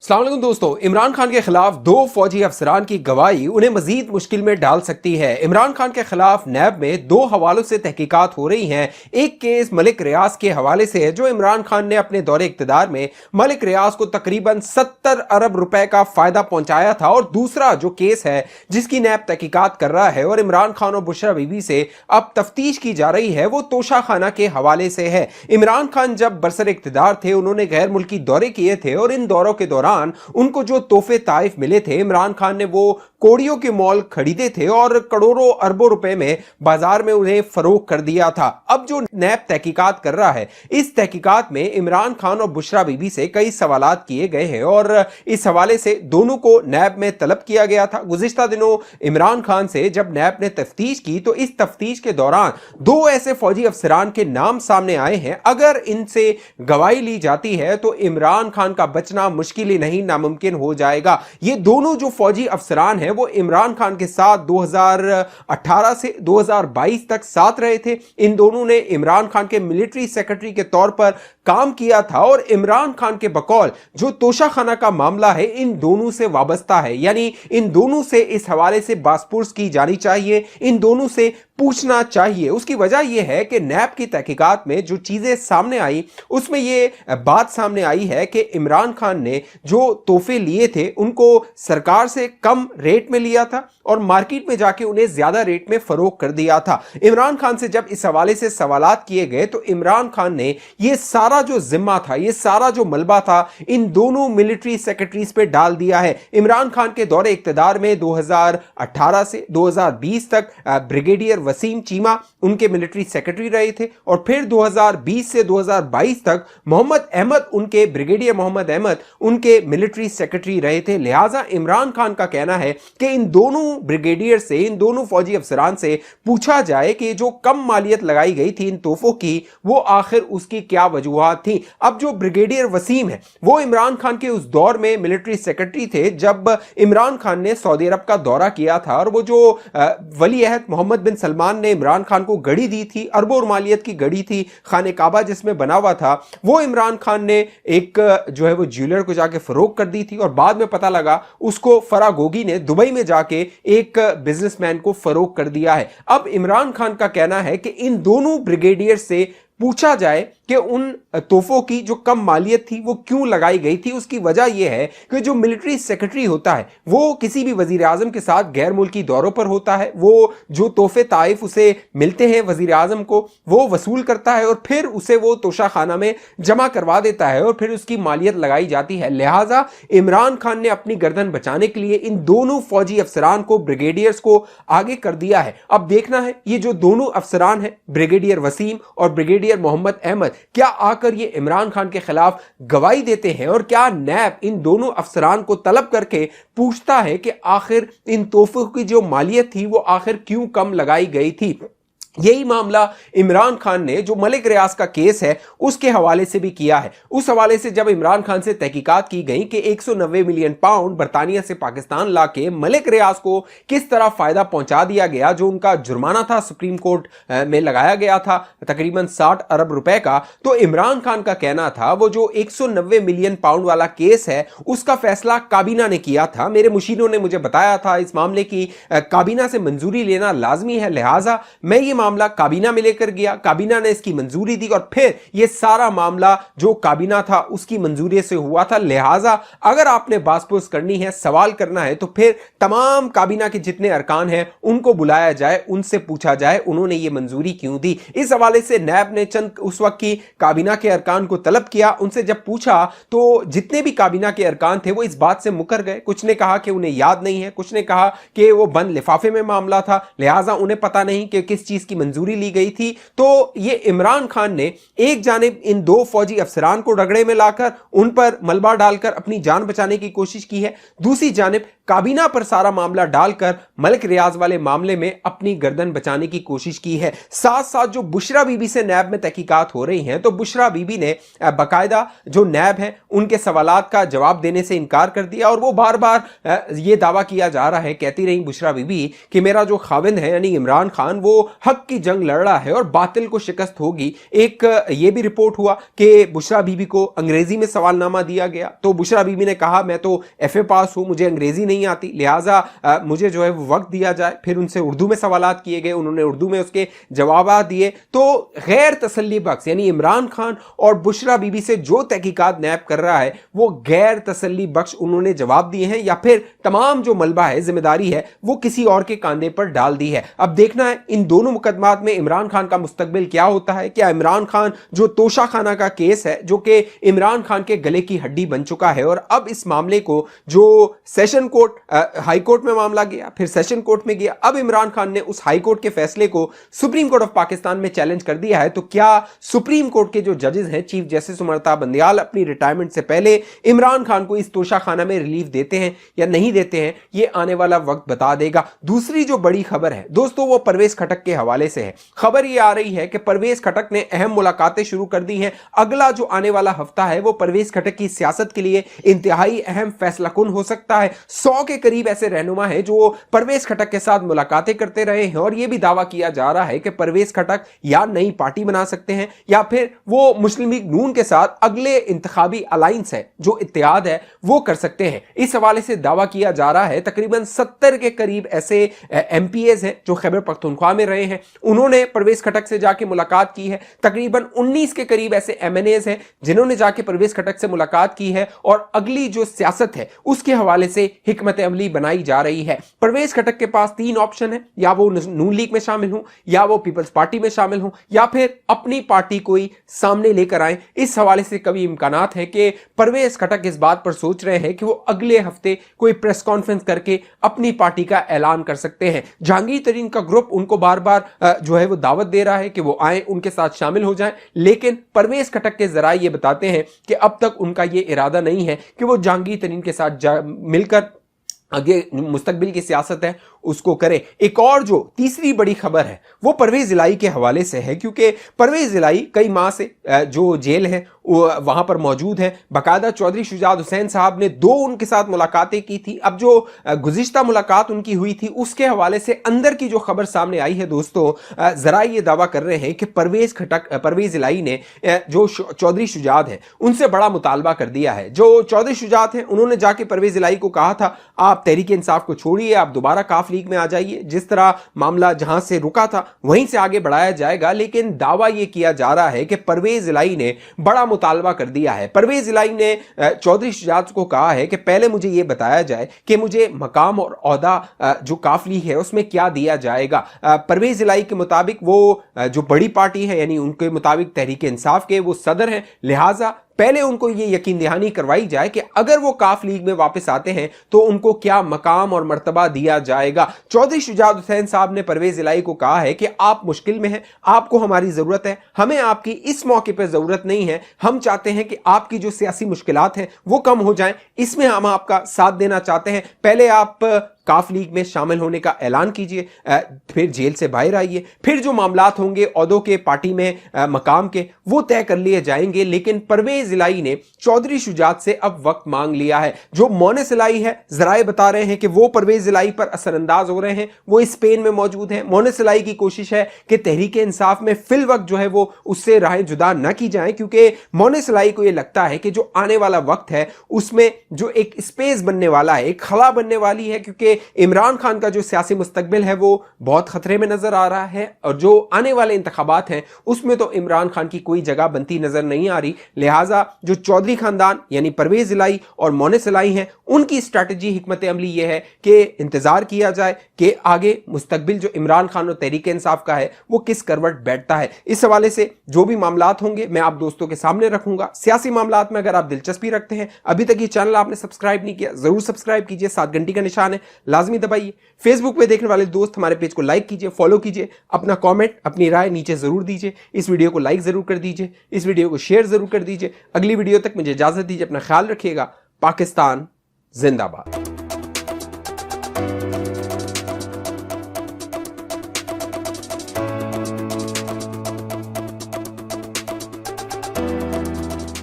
अस्सलाम वालेकुम दोस्तों, इमरान खान के खिलाफ दो फौजी अफसरान की गवाही उन्हें मजीद मुश्किल में डाल सकती है। इमरान खान के खिलाफ नैब में दो हवालों से तहकीकात हो रही हैं। एक केस मलिक रियाज के हवाले से है, जो इमरान खान ने अपने दौरे इक्तदार में मलिक रियाज को तकरीबन 70 अरब रुपए का फायदा पहुंचाया था, और दूसरा जो केस है जिसकी नैब तहकीकात कर रहा है और इमरान खान और बुशरा बीबी से अब तफ्तीश की जा रही है, वो तोशा खाना के हवाले से है। इमरान खान जब बरसर इक्तदार थे, उन्होंने गैर मुल्की दौरे किए थे, और इन दौरों के दौरान उनको जो तोहफे ताइफ मिले थे, इमरान खान ने वो कोड़ियों के मॉल खरीदे थे और करोड़ों अरबों रुपए में बाजार में उन्हें फरोख्त कर दिया था। अब जो नैब तहकीकात कर रहा है, इस तहकीकात में इमरान खान और बुशरा बीबी से कई सवालात किए गए हैं, और इस हवाले से दोनों को नैब में तलब किया गया था। गुज़िश्ता दिनों इमरान खान से जब नैब ने तफ्तीश की, तो इस तफ्तीश के दौरान दो ऐसे फौजी अफसरान के नाम सामने आए हैं। अगर इनसे गवाही ली जाती है तो इमरान खान का बचना मुश्किल ही नहीं, नामुमकिन हो जाएगा। ये दोनों जो फौजी अफसरान हैं, वो इमरान खान के साथ 2018 से 2022 तक साथ रहे थे। इन दोनों ने इमरान खान के मिलिट्री सेक्रेटरी के तौर पर काम किया था, और इमरान खान के बकौल जो तोशा खाना का मामला है, इन दोनों से वाबस्ता है। यानी इन दोनों से इस हवाले से बासपुर्स की जानी चाहिए, इन दोनों से पूछना चाहिए। उसकी वजह यह है कि नैब की तहकीकात में जो चीजें सामने आई, उसमें यह बात सामने आई है कि इमरान खान ने जो तोहफे लिए थे, उनको सरकार से कम रेट में लिया था और मार्केट में जाके उन्हें ज्यादा रेट में फरोख्त कर दिया था। इमरान खान से जब इस हवाले से सवालात किए गए, तो इमरान खान ने यह सारा जो जिम्मा था, यह सारा जो मलबा था, इन दोनों मिलिट्री सेक्रेटरीज पे डाल दिया है। इमरान खान के दौरे इक्तदार में 2018 से 2020 तक ब्रिगेडियर वसीम चीमा उनके मिलिट्री सेक्रेटरी रहे थे, और फिर 2020 से 2022 तक मोहम्मद अहमद उनके ब्रिगेडियर मोहम्मद अहमद उनके मिलिट्री सेक्रेटरी रहे थे। लिहाजा इमरान खान का कहना है कि इन दोनों ब्रिगेडियर से, इन दोनों फौजी अफसरान से पूछा जाए कि जो कम मालियत लगाई गई थी इन तोहफों की, वो आखिर उसकी क्या वजूहात थी। अब जो ब्रिगेडियर वसीम है, वो इमरान खान के उस दौर में मिलिट्री सेक्रेटरी थे जब इमरान खान ने सऊदी अरब का दौरा किया था, और वो जो वली अहद मोहम्मद बिन सलमान ने इमरान खान को गड़ी दी थी, अरबों मालियत की गड़ी थी, खाने काबा जिसमें बना हुआ था, वो इमरान खान ने एक जो है वो ज्वेलर को जाके फरोख्त कर दी थी, और बाद में पता लगा उसको फराह गोगी ने दुबई में जाके एक बिजनेसमैन को फरोख्त कर दिया है। अब इमरान खान का कहना है कि इन दोनों ब्रिगेडियर से पूछा जाए कि उन तोहफों की जो कम मालियत थी वो क्यों लगाई गई थी। उसकी वजह यह है कि जो मिलिट्री सेक्रेटरी होता है, वो किसी भी वजीर आजम के साथ गैर मुल्की दौरों पर होता है, वो जो तोहफे ताइफ उसे मिलते हैं वजीर आजम को, वो वसूल करता है और फिर उसे वो तोशा खाना में जमा करवा देता है, और फिर उसकी मालियत लगाई जाती है। लिहाजा इमरान खान ने अपनी गर्दन बचाने के लिए इन दोनों फौजी अफसरान को, ब्रिगेडियर्स को आगे कर दिया है। अब देखना है ये जो दोनों अफसरान हैं, ब्रिगेडियर वसीम और ब्रिगेडियर मोहम्मद अहमद, क्या आकर ये इमरान खान के खिलाफ गवाही देते हैं, और क्या नैब इन दोनों अफसरान को तलब करके पूछता है कि आखिर इन तोहफों की जो मालियत थी वो आखिर क्यों कम लगाई गई थी। यही मामला इमरान खान ने जो मलिक रियाज का केस है उसके हवाले से भी किया है। उस हवाले से जब इमरान खान से तहकीकात की गई कि 190 मिलियन पाउंड बरतानिया से पाकिस्तान लाके मलिक रियाज को किस तरह फायदा पहुंचा दिया गया, जो उनका जुर्माना था सुप्रीम कोर्ट में लगाया गया था तकरीबन 60 अरब रुपए का, तो इमरान खान का कहना था वो जो 190 मिलियन पाउंड वाला केस है उसका फैसला काबीना ने किया था। मेरे मुशीरों ने मुझे बताया था इस मामले की काबीना से मंजूरी लेना लाजमी है, लिहाजा मैं ये मामला काबीना में लेकर गया, काबीना ने इसकी मंजूरी दी, और फिर यह सारा मामला जो काबीना था उसकी मंजूरी से हुआ था। लिहाजा अगर आपने बासपुस करनी है, सवाल करना है, तो फिर तमाम काबीना के जितने अरकान हैं उनको बुलाया जाए, उनसे पूछा जाए उन्होंने ये मंजूरी क्यों दी। इस हवाले से नैब ने चंद उस वक्त की काबीना के अरकान को तलब किया, उनसे जब पूछा तो जितने भी काबीना के अरकान थे वो इस बात से मुकर गए। कुछ ने कहा कि उन्हें याद नहीं है, कुछ ने कहा कि वो बंद लिफाफे में मामला था, लिहाजा उन्हें पता नहीं कि किस चीज की मंजूरी ली गई थी। तो ये इमरान खान ने एक जानिब इन दो फौजी अफसरान को रगड़े में लाकर उन पर मलबा डालकर अपनी जान बचाने की कोशिश की है, दूसरी जानिब काबीना पर सारा मामला डालकर मलिक रियाज वाले मामले में अपनी गर्दन बचाने की कोशिश की है। साथ साथ जो बुशरा बीबी से नैब में तहकीकात हो रही हैं, तो बुशरा बीबी ने बाकायदा जो नैब है उनके सवालात का जवाब देने से इनकार कर दिया और वो बार बार ये दावा किया जा रहा है, कहती रही बुशरा बीबी कि मेरा जो खाविंद है यानी इमरान खान वो हक की जंग लड़ रहा है और बातिल को शिकस्त होगी। एक ये भी रिपोर्ट हुआ कि बुशरा बीबी को अंग्रेजी में सवालनामा दिया गया, तो बुशरा बीबी ने कहा मैं तो FA पास हूं, मुझे अंग्रेजी नहीं आती, लिहाजा मुझे जो है वो वक्त दिया जाए। फिर उनसे उर्दू में सवालात किए गए, उन्होंने उर्दू में उसके जवाब दिए। तो गैर तसल्ली बख्श यानी इमरान खान और बुशरा बीबी से जो तहकीकात नैब कर रहा है वो गैर तसल्ली बख्श उन्होंने जवाब दिए हैं, या फिर तमाम जो मलबा है, जिम्मेदारी है, वो किसी और के कांधे पर डाल दी है। अब देखना है इन दोनों मुकदमात में इमरान खान का मुस्तकबिल क्या होता है। क्या इमरान खान, जो तोशा खाना का केस है जो कि इमरान खान के गले की हड्डी बन चुका है, और अब इस मामले को जो सेशन कोर्ट, हाई कोर्ट में मामला गया, फिर सेशन कोर्ट में गया, अब इमरान खान ने उस हाई कोर्ट के फैसले को सुप्रीम कोर्ट ऑफ पाकिस्तान में चैलेंज कर दिया है। तो क्या सुप्रीम कोर्ट के जो जजेस हैं, चीफ जस्टिस उमरता बंदियाल, अपनी रिटायरमेंट से पहले इमरान खान को इस तोशा खाना में रिलीफ देते हैं या नहीं देते हैं, ये आने वाला वक्त बता देगा। दूसरी जो बड़ी खबर है दोस्तों वो परवेज खटक के हवाले से है। खबर ये आ रही है कि परवेज खटक ने अहम मुलाकातें शुरू कर दी हैं। अगला जो आने वाला हफ्ता है वो परवेज खटक की सियासत के लिए इंतहाई अहम फैसला कुन हो सकता है। 100 के करीब ऐसे रहनुमा हैं जो परवेज खटक के साथ मुलाकातें करते रहे हैं, और यह भी दावा किया जा रहा है कि परवेज खटक या नई पार्टी बना सकते हैं या फिर वो मुस्लिम लीग नून के साथ अगले इंतखाबी अलायंस है, जो इत्तेहाद है, वो कर सकते हैं। इस हवाले से दावा किया जा रहा है तकरीबन 70 के करीब ऐसे MPAs हैं जो खैबर पख्तूनख्वा में रहे हैं, उन्होंने परवेज खटक से जाके मुलाकात की है। तकरीबन 19 के करीब ऐसे MNAs हैं जिन्होंने जाके परवेज खटक से मुलाकात की है, और अगली जो सियासत है उसके हवाले से हिकमत अमली बनाई जा रही है। परवेज खटक के पास 3 ऑप्शन है, या वो नून लीग में शामिल हों, या वो पीपल्स पार्टी में शामिल हों, या फिर अपनी पार्टी को ही सामने लेकर आए। इस हवाले से कभी इम्कानात है कि परवेज खटक इस बात पर सोच रहे हैं कि वो अगले हफ्ते कोई प्रेस कॉन्फ्रेंस करके अपनी पार्टी का ऐलान कर सकते हैं। जहांगीर तरीन का ग्रुप उनको बार बार जो है वो दावत दे रहा है कि वो आए, उनके साथ शामिल हो जाएं, लेकिन परवेज खटक के जराए ये बताते हैं कि अब तक उनका ये इरादा नहीं है कि वो जहांगीर तरीन के साथ मिलकर आगे मुस्तकबिल की सियासत है उसको करे। एक और जो तीसरी बड़ी खबर है वो परवेज इलाही के हवाले से है, क्योंकि परवेज इलाही कई माह से जो जेल है वहां पर मौजूद है। बाकायदा चौधरी शुजात हुसैन साहब ने 2 उनके साथ मुलाकातें की थी। अब जो गुज़िश्ता मुलाकात उनकी हुई थी उसके हवाले से अंदर की जो खबर सामने आई है दोस्तों, जरा ये दावा कर रहे हैं कि परवेज इलाही ने जो चौधरी शुजात है उनसे बड़ा मुतालबा कर दिया है। जो चौधरी शुजात है उन्होंने जाके परवेज इलाही को कहा था आप तहरीक इंसाफ को छोड़िए, आप दोबारा काफ लीग में आ जाइए, जिस तरह मामला जहां से रुका था वहीं से आगे बढ़ाया जाएगा। लेकिन दावा यह किया जा रहा है कि परवेज इलाही ने बड़ा मुतालबा कर दिया है। परवेज इलाही ने चौधरी शुजात को कहा है कि पहले मुझे यह बताया जाए कि मुझे मकाम और ओहदा जो काफ लीग है उसमें क्या दिया जाएगा। परवेज इलाही के मुताबिक वो जो बड़ी पार्टी है यानी उनके मुताबिक तहरीक इंसाफ के वो सदर हैं, लिहाजा पहले उनको ये यकीन दहानी करवाई जाए कि अगर वो काफ लीग में वापस आते हैं तो उनको क्या मकाम और मर्तबा दिया जाएगा। चौधरी शुजात हुसैन साहब ने परवेज इलाही को कहा है कि आप मुश्किल में हैं, आपको हमारी जरूरत है, हमें आपकी इस मौके पर जरूरत नहीं है, हम चाहते हैं कि आपकी जो सियासी मुश्किलात हैं वो कम हो जाएं, इसमें हम आपका साथ देना चाहते हैं। पहले आप काफ लीग में शामिल होने का ऐलान कीजिए, फिर जेल से बाहर आइए, फिर जो मामलात होंगे ओहदों के, पार्टी में मकाम के, वो तय कर लिए जाएंगे। लेकिन परवेज इलाही ने चौधरी शुजात से अब वक्त मांग लिया है। जो मोनिस इलाही है, जराए बता रहे हैं कि वो परवेज इलाही पर असरअंदाज हो रहे हैं, वो स्पेन में मौजूद हैं। मोनिस इलाही की कोशिश है कि तहरीक इंसाफ में फिल वक्त जो है वो उससे राहें जुदा न की जाएं, क्योंकि मोनिस इलाही को यह लगता है कि जो आने वाला वक्त है उसमें जो एक स्पेस बनने वाला है, एक खला बनने वाली है, क्योंकि इमरान खान का जो सियासी मुस्तकबिल है वो बहुत खतरे में नजर आ रहा है, और जो आने वाले इंतखाबात हैं उसमें तो इमरान खान की कोई जगह बनती नजर नहीं आ रही। लिहाजा जो चौधरी खानदान यानी परवेज इलाही और मोनिस इलाही हैं उनकी स्ट्रैटेजी, हिकमत अमली ये है कि इंतजार किया जाए कि आगे मुस्तकबिल जो इमरान खान और तहरीक इंसाफ का है वो किस करवट बैठता है। इस हवाले से जो भी मामलात होंगे मैं आप दोस्तों के सामने रखूंगा। सियासी मामलात में अगर आप दिलचस्पी रखते हैं, अभी तक ये चैनल आपने सब्सक्राइब नहीं किया, जरूर सब्सक्राइब कीजिए, 7 घंटी का निशान है लाजमी दबाइए। फेसबुक पे देखने वाले दोस्त हमारे पेज को लाइक कीजिए, फॉलो कीजिए, अपना कमेंट, अपनी राय नीचे जरूर दीजिए। इस वीडियो को लाइक जरूर कर दीजिए, इस वीडियो को शेयर जरूर कर दीजिए। अगली वीडियो तक मुझे इजाजत दीजिए, अपना ख्याल रखिएगा। पाकिस्तान जिंदाबाद। ہے۔